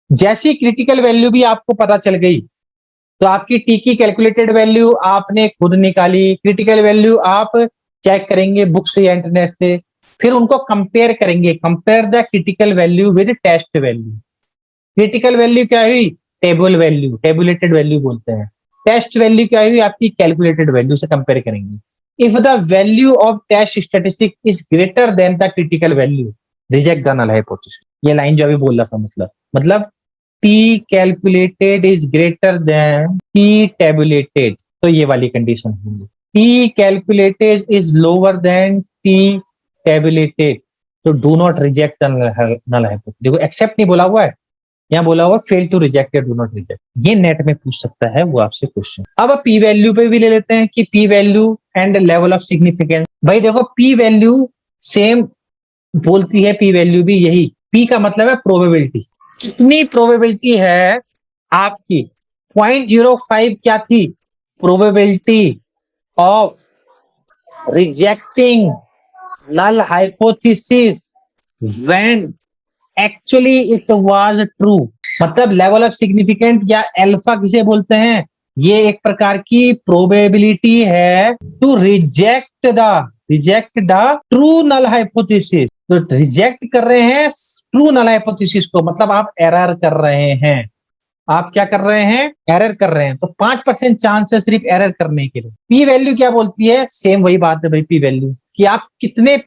जैसी critical value भी आपको पता चल गई तो आपकी टी की कैलकुलेटेड वैल्यू आपने खुद निकाली, क्रिटिकल वैल्यू आप चेक करेंगे बुक से या इंटरनेट से, फिर उनको कंपेयर करेंगे, compare the critical value with test value. Critical value क्या हुई? टेबल वैल्यू, टेबुलेटेड वैल्यू बोलते हैं। टेस्ट वैल्यू क्या हुई? आपकी कैलकुलेटेड वैल्यू से कंपेयर करेंगे। If the value of test statistic is greater than the critical value, reject the null hypothesis. ये लाइन जो अभी बोल रहा था, मतलब P calculated is greater than P tabulated, तो ये वाली कंडीशन होगी। P calculated is lower than P tabulated, तो do not reject null hypothesis. देखो एक्सेप्ट नहीं बोला हुआ है, यहाँ बोला हुआ फेल टू रिजेक्ट या डू नॉट रिजेक्ट। ये नेट में पूछ सकता है वो आपसे क्वेश्चन। अब पी वैल्यू पे भी ले लेते हैं कि P value and level of significance. भाई देखो पी वैल्यू सेम बोलती है, पी वैल्यू भी यही। पी का मतलब है प्रोबेबिलिटी, कितनी प्रोबेबिलिटी है आपकी। 0.05 क्या थी? Probability of rejecting null hypothesis when actually it was true. मतलब लेवल ऑफ सिग्निफिकेंट या अल्फा किसे बोलते हैं? ये एक प्रकार की प्रोबेबिलिटी है to reject the true null hypothesis. तो रिजेक्ट कर रहे हैं ट्रू नल हाइपोथेसिस को, मतलब आप एरर कर रहे हैं। आप क्या कर रहे हैं? एरर कर रहे हैं। तो 5% चांस है सिर्फ एरर करने के लिए। पी वैल्यू क्या बोलती है? सेम वही बात है भाई, पी वैल्यू कि आप कितने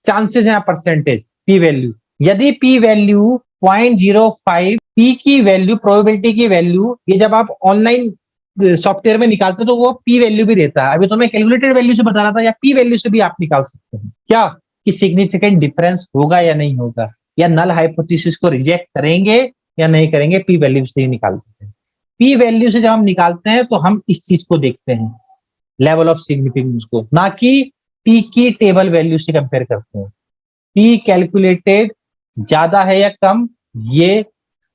चांसेस हैं, परसेंटेज। पी वैल्यू यदि पी वैल्यू 0.05, पी की वैल्यू, प्रोबेबिलिटी की वैल्यू, ये जब आप ऑनलाइन सॉफ्टवेयर में निकालते हो तो वो पी वैल्यू भी देता है। अभी तो मैं कैलकुलेटेड वैल्यू से बता रहा था, या पी वैल्यू से भी आप निकाल सकते हैं क्या कि सिग्निफिकेंट डिफरेंस होगा या नहीं होगा, या नल हाइपोथेसिस को रिजेक्ट करेंगे या नहीं करेंगे। पी वैल्यू से ही निकालते हैं। पी वैल्यू से जब हम निकालते हैं तो हम इस चीज को देखते हैं, लेवल ऑफ सिग्निफिकेंस को, ना कि पी की टेबल वैल्यू से कंपेयर करते हैं। पी कैलकुलेटेड ज्यादा है या कम, ये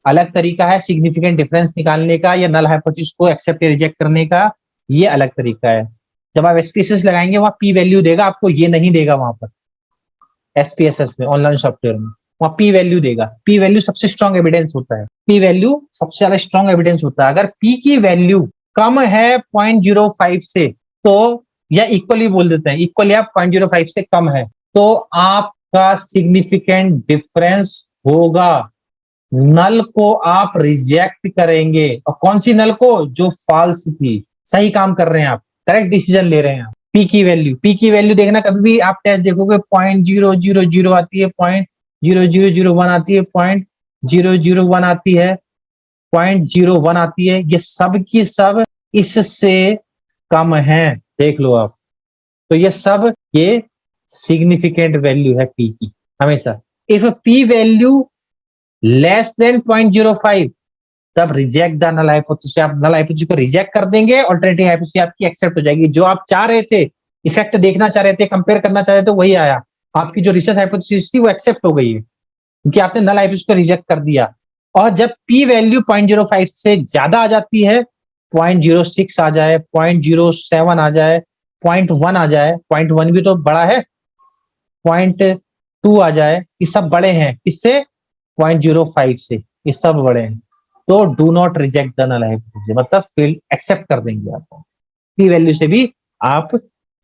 अलग तरीका है सिग्निफिकेंट डिफरेंस निकालने का, या नल हाइपोथेसिस को एक्सेप्ट या रिजेक्ट करने का, ये अलग तरीका है। जब आप एसपीएसएस लगाएंगे वहां पी वैल्यू देगा आपको, ये नहीं देगा वहां पर एसपीएसएस में, ऑनलाइन सॉफ्टवेयर में वहां पी वैल्यू देगा। पी वैल्यू सबसे स्ट्रॉन्ग एविडेंस होता है, पी वैल्यू सबसे ज्यादा स्ट्रॉन्ग एविडेंस होता है। अगर पी की वैल्यू कम है 0.05 से, तो या इक्वली बोल देते हैं, इक्वली आप 0.05 से कम है, तो आपका सिग्निफिकेंट डिफरेंस होगा। नल को आप रिजेक्ट करेंगे। और कौन सी नल को? जो फॉल्स थी। सही काम कर रहे हैं आप, करेक्ट डिसीजन ले रहे हैं आप। पी की वैल्यू देखना, कभी भी आप टेस्ट देखोगे 0.000 आती है, 0.0001 आती है, 0.001 आती है, 0.01 आती है, ये सब की सब इससे कम है। देख लो आप, तो ये सब ये सिग्निफिकेंट वैल्यू है पी की हमेशा। If P value less than 0.05, तब रिजेक्ट द नल हाइपोथेसिस। आप नल हाइपोथेसिस को रिजेक्ट कर देंगे, अल्टरनेटिव हाइपोथेसिस आपकी एक्सेप्ट हो जाएगी। जो आप चाह रहे थे, इफेक्ट देखना चाह रहे थे, कंपेयर करना चाह रहे थे, वही आया। आपकी जो रिसर्च हाइपोथेसिस थी वो एक्सेप्ट हो गई है, क्योंकि आपने नल हाइपोथेसिस को रिजेक्ट कर दिया। और जब पी वैल्यू 0.05 से ज्यादा आ जाती है, 0.06 आ जाए, 0.07 आ जाए, 0.1 आ जाए, 0.1 भी तो बड़ा है, 0.2 आ जाए, ये सब बड़े हैं। इससे 0.05 से ये सब बड़े हैं, तो do not reject the null hypothesis, मतलब फील्ड एक्सेप्ट कर देंगे आपको। पी वैल्यू से भी आप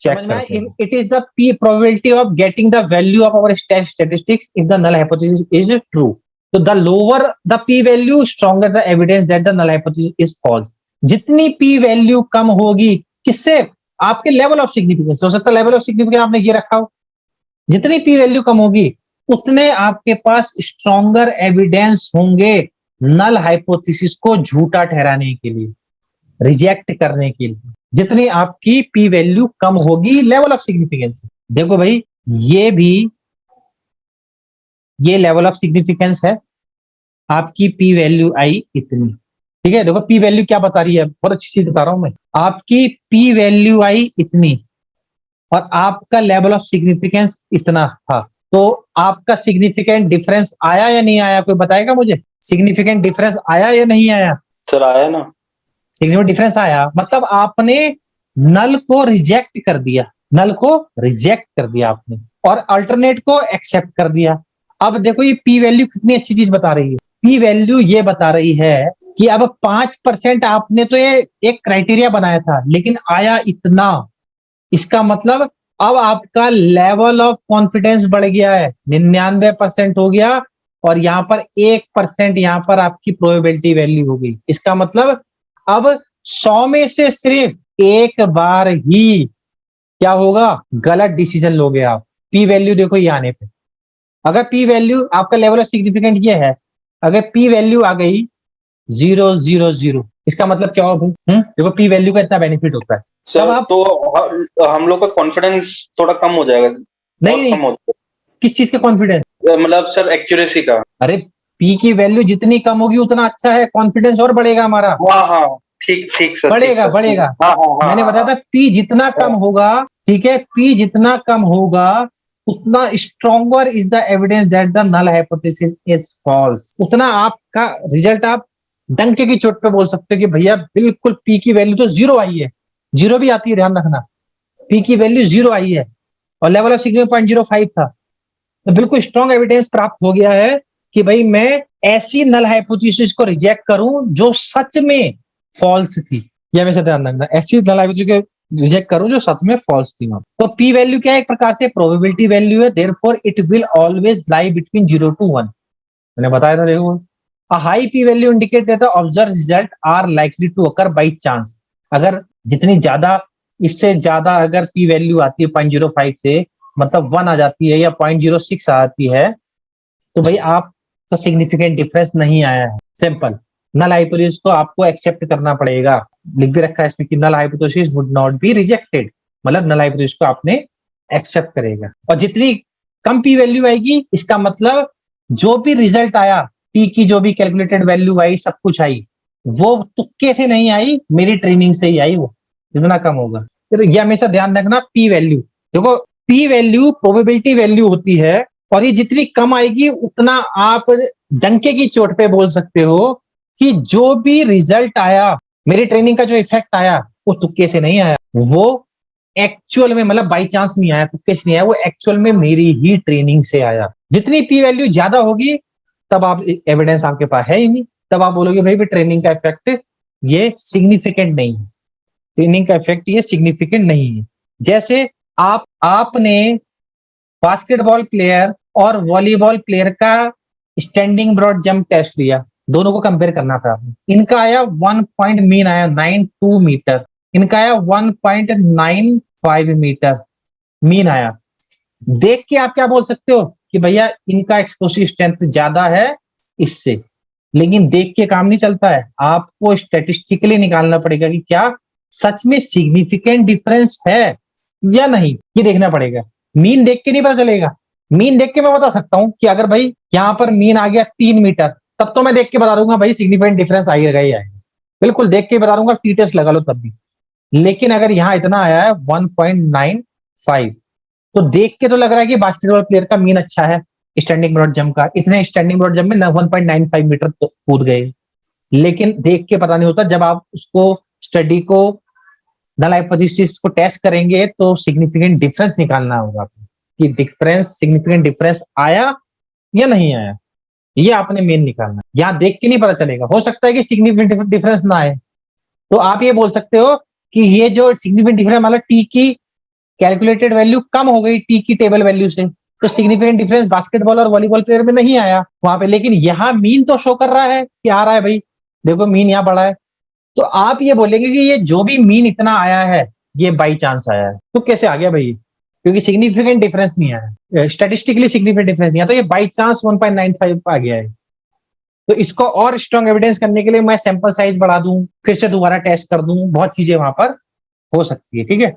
चेक करते हैं। It is the P probability of getting the value of our test statistics if the null hypothesis is true. तो the lower the P value, stronger the evidence that the null hypothesis is false. जितनी P value कम होगी, किससे? आपके level of significance. हो सकता है level of significance आपने ये रखा हो, जितनी पी वैल्यू कम होगी उतने आपके पास स्ट्रॉन्गर एविडेंस होंगे नल हाइपोथेसिस को झूठा ठहराने के लिए, रिजेक्ट करने के लिए। जितनी आपकी पी वैल्यू कम होगी लेवल ऑफ सिग्निफिकेंस। देखो भाई, ये लेवल ऑफ सिग्निफिकेंस है, आपकी पी वैल्यू आई इतनी, ठीक है। देखो पी वैल्यू क्या बता रही है, बहुत अच्छी चीज बता रहा हूं मैं। आपकी पी वैल्यू आई इतनी और आपका लेवल ऑफ सिग्निफिकेंस इतना था, तो आपका सिग्निफिकेंट डिफरेंस आया या नहीं आया? कोई बताएगा मुझे, सिग्निफिकेंट डिफरेंस आया या नहीं आया? सर आया ना, सिग्निफिकेंट डिफरेंस आया। मतलब आपने नल को रिजेक्ट कर दिया, नल को रिजेक्ट कर दिया आपने, और अल्टरनेट को एक्सेप्ट कर दिया। अब देखो ये पी वैल्यू कितनी अच्छी चीज बता रही है। पी वैल्यू ये बता रही है कि अब 5% आपने तो ये एक क्राइटेरिया बनाया था, लेकिन आया इतना, इसका मतलब अब आपका लेवल ऑफ कॉन्फिडेंस बढ़ गया है, 99% हो गया, और यहाँ पर 1% यहाँ पर आपकी प्रोबेबिलिटी वैल्यू हो गई। इसका मतलब अब 100 में से सिर्फ एक बार ही क्या होगा, गलत डिसीजन लोगे आप। पी वैल्यू देखो ये आने पे, अगर पी वैल्यू आपका लेवल ऑफ सिग्निफिकेंट ये है, अगर पी वैल्यू आ गई 0.00, इसका मतलब क्या होगा? देखो पी वैल्यू का इतना बेनिफिट होता है। सर तो हम लोग का कॉन्फिडेंस थोड़ा कम हो जाएगा। नहीं, कम हो जाएगा। किस चीज का कॉन्फिडेंस? मतलब सर एक्यूरेसी का। अरे पी की वैल्यू जितनी कम होगी उतना अच्छा है, कॉन्फिडेंस और बढ़ेगा हमारा। हाँ हाँ, ठीक ठीक सर, बढ़ेगा बढ़ेगा। हाँ हाँ हाँ, मैंने बताया था पी जितना कम होगा, ठीक है, पी जितना कम होगा उतना stronger is the evidence that the null hypothesis is false. उतना आपका रिजल्ट आप डंके की चोट पे बोल सकते हो कि भैया बिल्कुल पी की वैल्यू तो 0 आई है, 0 भी आती है, ध्यान रखना, पी की वैल्यू 0 आई है और लेवल ऑफ सिग्निफिकेंस 0.05 था, तो बिल्कुल स्ट्रॉन्ग एविडेंस प्राप्त हो गया है कि भाई मैं ऐसी नल हाइपोथेसिस को रिजेक्ट करूं जो सच में फॉल्स थी। यह हमेशा ध्यान रखना, ऐसी नल हाइपोथेसिस को रिजेक्ट करूं जो सच में फॉल्स थी। तो पी वैल्यू क्या है? एक प्रकार से प्रोबेबिलिटी वैल्यू है, therefore it will always lie between 0 to 1। मैंने बताया था, देखो a high P value indicate that the observe result are likely to occur by chance. अगर जितनी ज्यादा, इससे ज्यादा अगर पी वैल्यू आती है 0.05 से, मतलब 1 आ जाती है या 0.06 आती है, तो भाई आपका सिग्निफिकेंट डिफरेंस नहीं आया है। सिंपल, नल हाइपोथेसिस को आपको एक्सेप्ट करना पड़ेगा। लिख भी रखा है इसमें कि null hypothesis would not be rejected, मतलब नल हाइपोथेसिस को आपने एक्सेप्ट करेगा। और जितनी कम पी वैल्यू आएगी, इसका मतलब जो भी रिजल्ट आया, टी की जो भी कैलकुलेटेड वैल्यू आई, सब कुछ आई, वो तुक्के से नहीं आई, मेरी ट्रेनिंग से ही आई, वो इतना कम होगा। तो ये हमेशा ध्यान रखना, पी वैल्यू देखो, पी वैल्यू प्रोबेबिलिटी वैल्यू होती है, और ये जितनी कम आएगी उतना आप डंके की चोट पे बोल सकते हो कि जो भी रिजल्ट आया, मेरी ट्रेनिंग का जो इफेक्ट आया, वो तुक्के से नहीं आया, वो एक्चुअल में, मतलब बाई चांस नहीं आया, तुक्के से नहीं आया, वो एक्चुअल में मेरी ही ट्रेनिंग से आया। जितनी पी वैल्यू ज्यादा होगी, तब आप एविडेंस आपके पास है ही नहीं, तब आप बोलोगे भाई ट्रेनिंग का इफेक्ट ये सिग्निफिकेंट नहीं है, ट्रेनिंग का इफेक्ट ये सिग्निफिकेंट नहीं है। जैसे आपने बास्केटबॉल प्लेयर और वॉलीबॉल प्लेयर का स्टैंडिंग ब्रॉड जंप टेस्ट लिया, दोनों को कंपेयर करना था। इनका आया 1 पॉइंट, मीन आया 92 मीटर, इनका आया 1.95 मीटर मीन आया। देख के आप क्या बोल सकते हो कि भैया इनका एक्सप्लोसिव स्ट्रेंथ ज्यादा है इससे, लेकिन देख के काम नहीं चलता है, आपको स्टैटिस्टिकली निकालना पड़ेगा कि क्या सच में सिग्निफिकेंट डिफरेंस है या नहीं, ये देखना पड़ेगा। मीन देख के नहीं पता चलेगा। मीन देख के मैं बता सकता हूं कि अगर भाई यहाँ पर मीन आ गया 3 मीटर, तब तो मैं देख के बता दूंगा भाई सिग्निफिकेंट डिफरेंस आएगा ही आएगा, बिल्कुल देख के बता दूंगा, टी टेस्ट लगा लो तब भी। लेकिन अगर यहाँ इतना आया है 1.95, तो देख के तो लग रहा है कि बास्केटबॉल प्लेयर का मीन अच्छा है स्टैंडिंग ब्रॉड जंप का, इतने स्टैंडिंग ब्रॉड जंप में 1.95 मीटर तो कूद गए। लेकिन देख के पता नहीं होता, जब आप उसको स्टडी को नल हाइपोथेसिस को टेस्ट करेंगे तो सिग्निफिकेंट डिफरेंस निकालना होगा आपको कि डिफरेंस, सिग्निफिकेंट डिफरेंस आया या नहीं आया, ये आपने मेन निकालना। यहाँ देख के नहीं पता चलेगा, हो सकता है कि सिग्निफिकेंट डिफरेंस ना आए, तो आप ये बोल सकते हो कि ये जो सिग्निफिकेंट डिफरेंस मतलब टी की कैलकुलेटेड वैल्यू कम हो गई टी की टेबल वैल्यू से, तो सिग्निफिकेंट डिफरेंस बास्केटबॉल और वॉलीबॉल प्लेयर में नहीं आया वहां पे, लेकिन यहाँ मीन तो शो कर रहा है कि आ रहा है भाई, देखो मीन यहाँ बढ़ा है, तो आप ये बोलेंगे कि ये जो भी मीन इतना आया है ये बाई चांस आया है। तो कैसे आ गया भाई? क्योंकि सिग्निफिकेंट डिफरेंस नहीं आया, स्टैटिस्टिकली सिग्निफिकेंट डिफरेंस नहीं आया, तो ये बाई चांस 1.95 आ गया है। तो इसको और स्ट्रॉन्ग एविडेंस करने के लिए मैं सैंपल साइज बढ़ा दूं, फिर से दोबारा टेस्ट कर दूं, बहुत चीजें वहां पर हो सकती है, ठीक है।